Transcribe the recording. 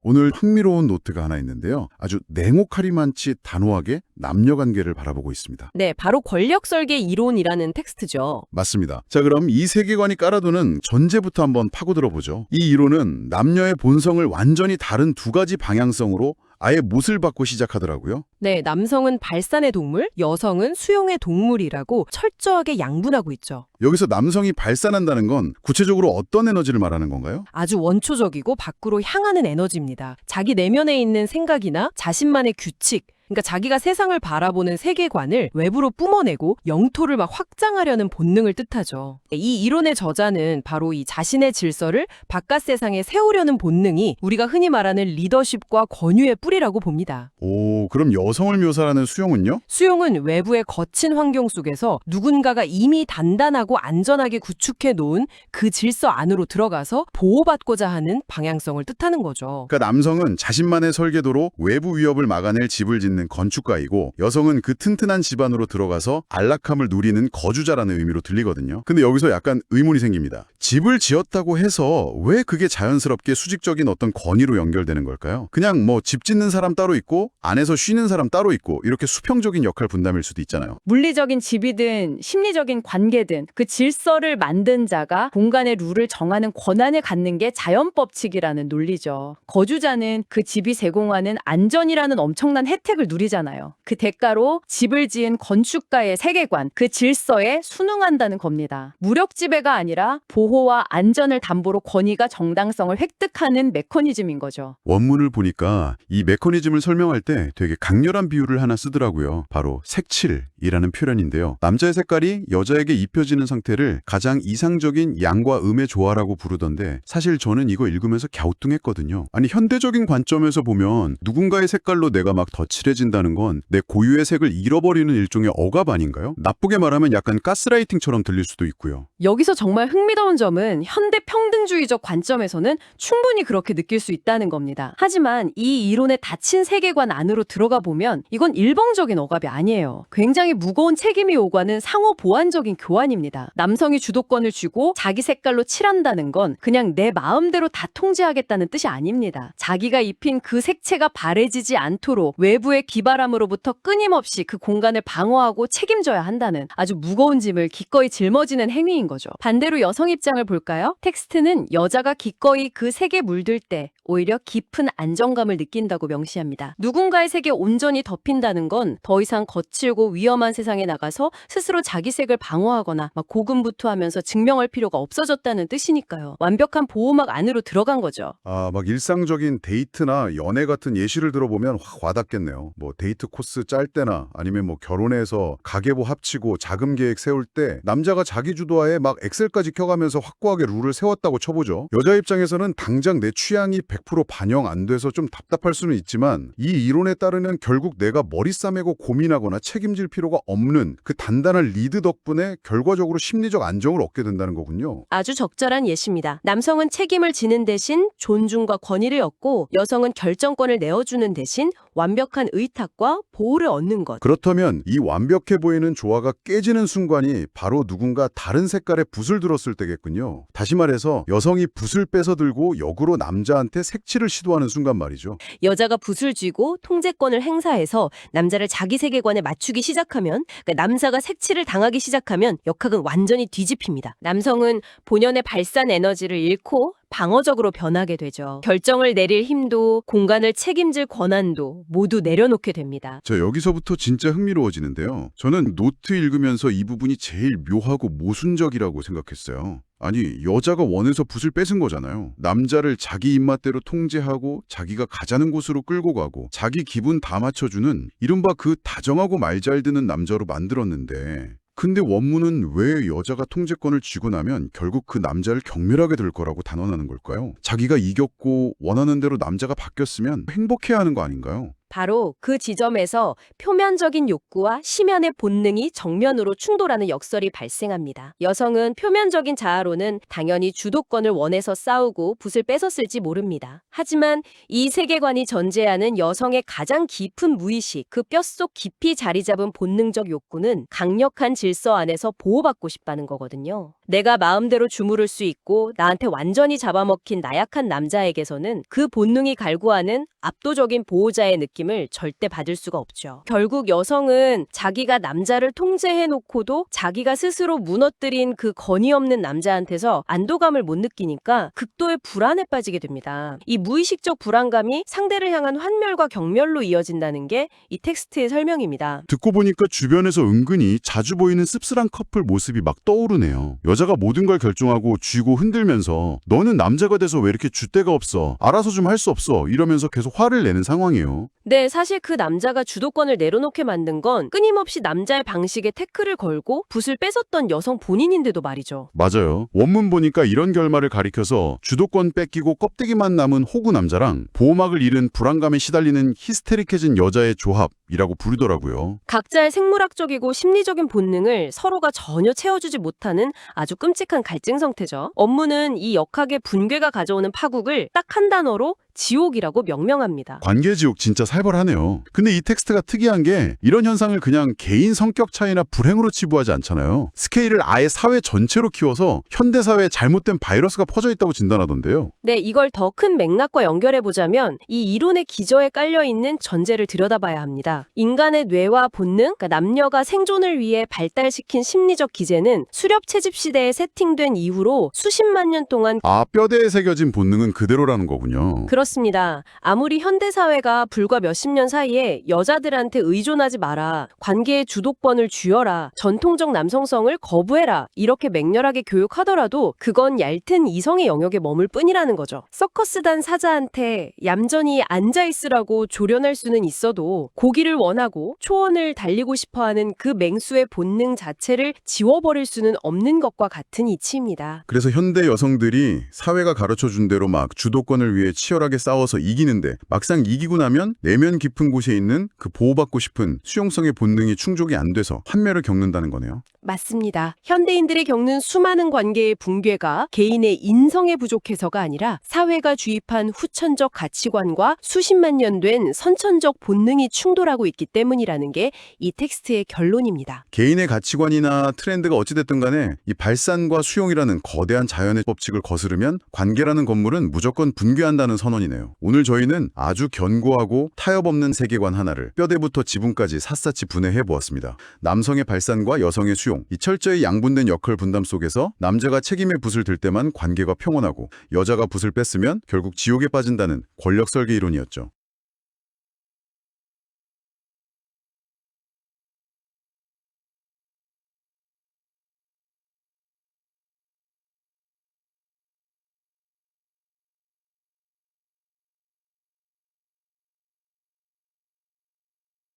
오늘 흥미로운 노트가 하나 있는데요. 아주 냉혹하리만치 단호하게 남녀 관계를 바라보고 있습니다. 네, 바로 권력 설계 이론이라는 텍스트죠. 맞습니다. 자, 그럼 이 세계관이 깔아두는 전제부터 한번 파고들어 보죠. 이 이론은 남녀의 본성을 완전히 다른 두 가지 방향성으로 아예 못을 받고 시작하더라고요. 네, 남성은 발산의 동물, 여성은 수용의 동물이라고 철저하게 양분하고 있죠. 여기서 남성이 발산한다는 건 구체적으로 어떤 에너지를 말하는 건가요? 아주 원초적이고 밖으로 향하는 에너지입니다. 자기 내면에 있는 생각이나 자신만의 규칙, 그러니까 자기가 세상을 바라보는 세계관을 외부로 뿜어내고 영토를 막 확장하려는 본능을 뜻하죠. 이 이론의 저자는 바로 이 자신의 질서를 바깥 세상에 세우려는 본능이 우리가 흔히 말하는 리더십과 권유의 뿌리라고 봅니다. 오, 그럼 여성을 묘사하는 수용은요? 수용은 외부의 거친 환경 속에서 누군가가 이미 단단하고 안전하게 구축해 놓은 그 질서 안으로 들어가서 보호받고자 하는 방향성을 뜻하는 거죠. 그러니까 남성은 자신만의 설계도로 외부 위협을 막아낼 집을 짓는 건축가이고 여성은 그 튼튼한 집 안으로 들어가서 안락함을 누리는 거주자라는 의미로 들리거든요. 근데 여기서 약간 의문이 생깁니다. 집을 지었다고 해서 왜 그게 자연스럽게 수직적인 어떤 권위로 연결되는 걸까요? 그냥 뭐 집 짓는 사람 따로 있고 안에서 쉬는 사람 따로 있고 이렇게 수평적인 역할 분담일 수도 있잖아요. 물리적인 집이든 심리적인 관계든 그 질서를 만든 자가 공간의 룰을 정하는 권한을 갖는 게 자연법칙이라는 논리죠. 거주자는 그 집이 제공하는 안전이라는 엄청난 혜택을 누리잖아요. 그 대가로 집을 지은 건축가의 세계관, 그 질서에 순응한다는 겁니다. 무력 지배가 아니라 보호와 안전을 담보로 권위가 정당성을 획득하는 메커니즘인 거죠. 원문을 보니까 이 메커니즘을 설명할 때 되게 강렬한 비유를 하나 쓰더라고요. 바로 색칠이라는 표현인데요. 남자의 색깔이 여자에게 입혀지는 상태를 가장 이상적인 양과 음의 조화라고 부르던데 사실 저는 이거 읽으면서 갸우뚱했거든요. 아니 현대적인 관점에서 보면 누군가의 색깔로 내가 막 더 칠해진다는 건 내 고유의 색을 잃어버리는 일종의 억압 아닌가요? 나쁘게 말하면 약간 가스라이팅처럼 들릴 수도 있고요. 여기서 정말 흥미로운 점은 현대 평등주의적 관점에서는 충분히 그렇게 느낄 수 있다는 겁니다. 하지만 이 이론의 닫힌 세계관 안으로 들어가 보면 이건 일방적인 억압이 아니에요. 굉장히 무거운 책임이 오가는 상호 보완적인 교환입니다. 남성이 주도권을 쥐고 자기 색깔로 칠한다는 건 그냥 내 마음대로 다 통제하겠다는 뜻이 아닙니다. 자기가 입힌 그 색채가 바래지지 않도록 외부의 기바람으로부터 끊임없이 그 공간을 방어하고 책임져야 한다는 아주 무거운 짐을 기꺼이 짊어지는 행위인 거죠. 반대로 여성 입장을 볼까요? 텍스트는 여자가 기꺼이 그 색에 물들 때 오히려 깊은 안정감을 느낀다고 명시합니다. 누군가의 색에 온전히 덮인다는 건 더 이상 거칠고 위험한 세상에 나가서 스스로 자기 색을 방어하거나 막 고군분투하면서 증명할 필요가 없어졌다는 뜻이니까요. 완벽한 보호막 안으로 들어간 거죠. 아, 막 일상적인 데이트나 연애 같은 예시를 들어보면 확 와닿겠네요. 뭐 데이트 코스 짤 때나 아니면 뭐 결혼해서 가계부 합치고 자금 계획 세울 때 남자가 자기 주도하에 막 엑셀까지 켜가면서 확고하게 룰을 세웠다고 쳐보죠. 여자 입장에서는 당장 내 취향이 100% 반영 안 돼서 좀 답답할 수는 있지만 이 이론에 따르면 결국 내가 머리 싸매고 고민하거나 책임질 필요가 없는 그 단단한 리드 덕분에 결과적으로 심리적 안정을 얻게 된다는 거군요. 아주 적절한 예시입니다. 남성은 책임을 지는 대신 존중과 권위를 얻고 여성은 결정권을 내어주는 대신 완벽한 의탁과 보호를 얻는 것. 그렇다면 이 완벽해 보이는 조화가 깨지는 순간이 바로 누군가 다른 색깔의 붓을 들었을 때겠군요. 다시 말해서 여성이 붓을 뺏어 들고 역으로 남자한테 색칠을 시도하는 순간 말이죠. 여자가 붓을 쥐고 통제권을 행사해서 남자를 자기 세계관에 맞추기 시작하면, 그러니까 남자가 색칠을 당하기 시작하면 역학은 완전히 뒤집힙니다. 남성은 본연의 발산 에너지를 잃고 방어적으로 변하게 되죠. 결정을 내릴 힘도 공간을 책임질 권한도 모두 내려놓게 됩니다. 자, 여기서부터 진짜 흥미로워지는데요. 저는 노트 읽으면서 이 부분이 제일 묘하고 모순적이라고 생각했어요. 아니, 여자가 원해서 붓을 뺏은 거잖아요. 남자를 자기 입맛대로 통제하고 자기가 가자는 곳으로 끌고 가고 자기 기분 다 맞춰주는 이른바 그 다정하고 말 잘 듣는 남자로 만들었는데 근데 원문은 왜 여자가 통제권을 쥐고 나면 결국 그 남자를 경멸하게 될 거라고 단언하는 걸까요? 자기가 이겼고 원하는 대로 남자가 바뀌었으면 행복해야 하는 거 아닌가요? 바로 그 지점에서 표면적인 욕구와 심연의 본능이 정면으로 충돌하는 역설이 발생합니다. 여성은 표면적인 자아로는 당연히 주도권을 원해서 싸우고 붓을 뺏었을지 모릅니다. 하지만 이 세계관이 전제하는 여성의 가장 깊은 무의식, 그 뼛속 깊이 자리 잡은 본능적 욕구는 강력한 질서 안에서 보호받고 싶다는 거거든요. 내가 마음대로 주무를 수 있고 나한테 완전히 잡아먹힌 나약한 남자에게서는 그 본능이 갈구하는 압도적인 보호자의 느낌을 절대 받을 수가 없죠. 결국 여성은 자기가 남자를 통제해놓고도 자기가 스스로 무너뜨린 그 건의 없는 남자한테서 안도감을 못 느끼니까 극도의 불안에 빠지게 됩니다. 이 무의식적 불안감이 상대를 향한 환멸과 경멸로 이어진다는 게 이 텍스트의 설명입니다. 듣고 보니까 주변에서 은근히 자주 보이는 씁쓸한 커플 모습이 막 떠오르네요. 여자가 모든 걸 결정하고 쥐고 흔들면서 너는 남자가 돼서 왜 이렇게 줏대가 없어? 알아서 좀 할 수 없어? 이러면서 계속 화를 내는 상황이에요. 네, 사실 그 남자가 주도권을 내려놓게 만든 건 끊임없이 남자의 방식에 태클을 걸고 붓을 뺏었던 여성 본인인데도 말이죠. 맞아요. 원문 보니까 이런 결말을 가리켜서 주도권 뺏기고 껍데기만 남은 호구 남자랑 보호막을 잃은 불안감에 시달리는 히스테릭해진 여자의 조합이라고 부르더라고요. 각자의 생물학적이고 심리적인 본능을 서로가 전혀 채워주지 못하는 아주 끔찍한 갈증 상태죠. 업무는 이 역학의 분괴가 가져오는 파국을 딱 한 단어로 지옥이라고 명명합니다. 관계지옥 진짜 살벌하네요. 근데 이 텍스트가 특이한 게 이런 현상을 그냥 개인 성격 차이나 불행으로 치부하지 않잖아요. 스케일을 아예 사회 전체로 키워서 현대사회에 잘못된 바이러스가 퍼져 있다고 진단하던데요. 네, 이걸 더 큰 맥락과 연결해보자면 이 이론의 기저에 깔려있는 전제를 들여다봐야 합니다. 인간의 뇌와 본능, 그러니까 남녀가 생존을 위해 발달시킨 심리적 기제는 수렵 채집 시대에 세팅된 이후로 수십만 년 동안 뼈대에 새겨진 본능은 그대로라는 거군요. 그렇습니다. 아무리 현대사회가 불과 몇십 년 사이에 여자들한테 의존하지 마라, 관계의 주도권을 쥐어라, 전통적 남성성을 거부해라 이렇게 맹렬하게 교육하더라도 그건 얇은 이성의 영역에 머물 뿐이라는 거죠. 서커스단 사자한테 얌전히 앉아있으라고 조련할 수는 있어도 고기를 원하고 초원을 달리고 싶어하는 그 맹수의 본능 자체를 지워버릴 수는 없는 것과 같은 이치입니다. 그래서 현대 여성들이 사회가 가르쳐준 대로 막 주도권을 위해 치열하게 싸워서 이기는데 막상 이기고 나면 내면 깊은 곳에 있는 그 보호받고 싶은 수용성의 본능이 충족이 안 돼서 환멸을 겪는다는 거네요. 맞습니다. 현대인들이 겪는 수많은 관계의 붕괴가 개인의 인성에 부족해서가 아니라 사회가 주입한 후천적 가치관과 수십만 년 된 선천적 본능이 충돌하고 있기 때문이라는 게 이 텍스트의 결론입니다. 개인의 가치관이나 트렌드가 어찌됐든 간에 이 발산과 수용이라는 거대한 자연의 법칙을 거스르면 관계라는 건물은 무조건 붕괴한다는 선언이네요. 오늘 저희는 아주 견고하고 타협 없는 세계관 하나를 뼈대부터 지붕까지 샅샅이 분해해 보았습니다. 남성의 발산과 여성의 수용, 이 철저히 양분된 역할 분담 속에서 남자가 책임의 붓을 들 때만 관계가 평온하고 여자가 붓을 뺐으면 결국 지옥에 빠진다는 권력 설계 이론이었죠.